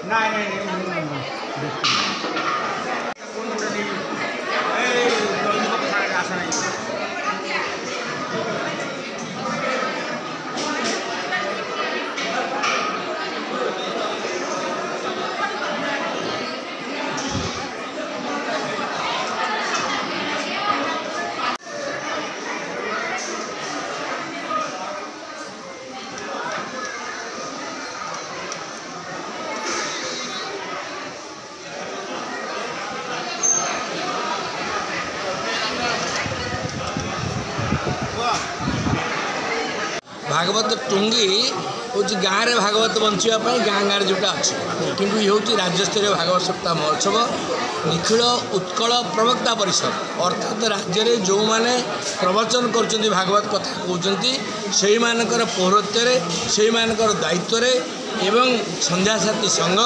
ନାଇଁ ନାଇଁ ଆଶା ନାହିଁ। भागवत टुंगी हूँ गाँव में भागवत बचापी गाँ गाँव जोटा अच्छे कि ये हूँ राज्यस्तरीय भागवत सप्ताह महोत्सव निखिल उत्कल प्रवक्ता परिषद अर्थात राज्य में जो मैंने प्रवचन कर भागवत कथा कहते से पौरत्व से दायित्व एवं संध्या साथी संघ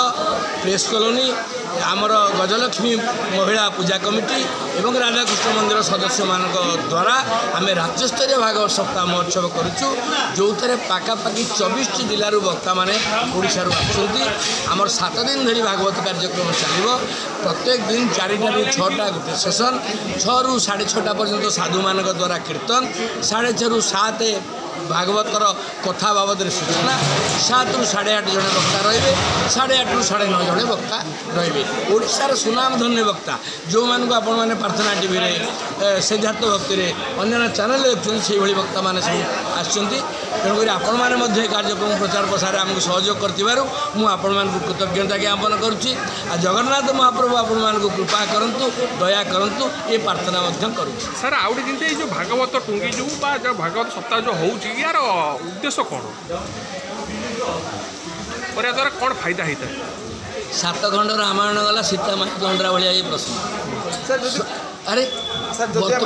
प्रेस कॉलोनी आमर गजलक्ष्मी महिला पूजा कमिटी एवं राधाकृष्ण मंदिर सदस्य मान द्वारा आम राज्यस्तरीय भागवत सप्ताह महोत्सव करुचु जो थे पाखापाखि 24 जिलूर वक्ता मैंने ओडिशा आमर 7 दिन धरी भागवत कार्यक्रम चलो प्रत्येक दिन 4टा ରୁ 6टा गोटे सेसन 6 ରୁ 6:30 पर्यंत साधु मान द्वारा कीर्तन 6:30 ରୁ 7 भागवतर कथा बाबद सूचना 7 ରୁ 8:30 जन वक्ता रे 8:30 ରୁ 9:30 जन वक्ता रे ओडिशार सुनाम धन्य वक्ता जो मान को आपण मैंने प्रार्थना टीवी रे सिद्धार्थ भक्ति रे अन्य चैनल देखते से वक्ता मैंने सब आसुँच तेणुक आपण मैंने कार्यक्रम प्रचार प्रसार आमको सहयोग कर कृतज्ञता ज्ञापन करुच्ची जगन्नाथ महाप्रभु आपण मानक कृपा करंतु दया करंतु ये प्रार्थना करूँ। सर आउटे जिनते जो भागवत टुंगी जो भागवत सप्ताह जो हो यार उद्देश्य कौन और या द्वारा कौन फायदा होता है? 7 खंड रामायण गला सीता माई गंडरा भाया ये प्रश्न अरे सर जो कहूँ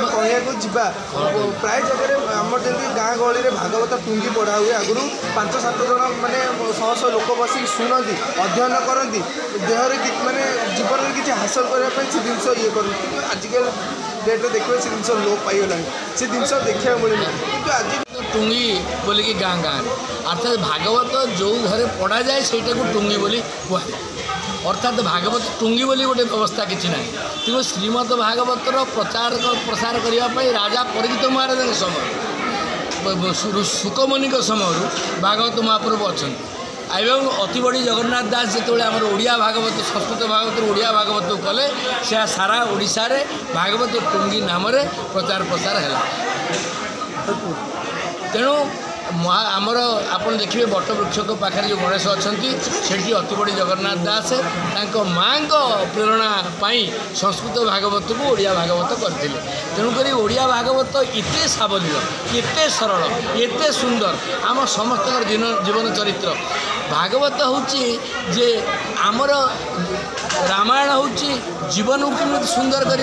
प्राय जगह आम जमी गाँ गहली में भागवत टुंगी पढ़ा हुए आगु 5-7 जन मैंने 100 लोक बस शुणती अध्ययन करती देहरे मानने जीवन में किसी हासिल करने से जिनस ये कर आजिकल डेट्रे देखिए से जिन लोप पाईगला से जिन देखा मिलूनी कि आज टुंगी बोलिकी गाँ गाँव अर्थात भागवत जो घर पढ़ा जाए से टुंगी बोली कहुए अर्थात भागवत टुंगी बोली गोटे व्यवस्था किसी ना कि श्रीमद भागवतर प्रचार प्रसार करने राजा परिचित महाराज समय सुकमुनि समय भागवत महाप्रभु अच्छा एवं अति बड़ी जगन्नाथ दास जो आम ओडिया भागवत संस्कृत भागवत ओडिया भागवत कले से सारा ओडिशा रे भागवत टुंगी नाम प्रचार प्रसार है तेणु आमर आप देखिए बट वृक्ष पाखे जो गणेश अच्छा से अति बड़ी जगन्नाथ दास माँ प्रेरणा संस्कृत भागवत को ओडिया भागवत करते तेणुक ओडिया भागवत एत सावलील एत सरल एत सुंदर आम समस्त जीवन चरित्र भागवत हूँ जे आमर रामायण हूँ जीवन को कमी सुंदर कर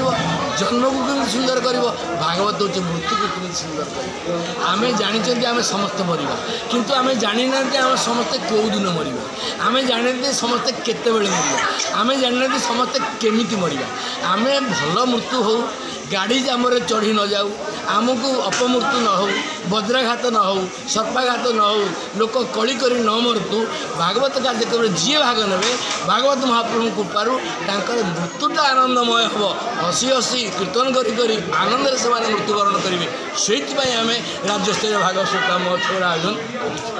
जन्म को कमी सुंदर कर भागवत हूँ मृत्यु को कमी सुंदर कर आम जानी आम समस्त मरवा किंतु आम जानी ना आम समस्ते कौ दिन मरवा आम जानी समस्ते केत मरवा आम जानी समस्ते केमिति मरवा आम भल मृत्यु हो गाड़ी जामरे चढ़ी न जाऊ आमको अपमृत्यु न हो वज्राघात न हो सर्पाघात न हो लोक कली कर न मरतु भागवत कार्यक्रम जी भाग ने भागवत महाप्रभु कृपारू मृत्युटा आनंदमय हम हसी हसी कीर्तन करी आनंद से मृत्युवरण करेंगे से आम राज्यस्तरीय भागवत सप्ताह महोत्सव आयोजन।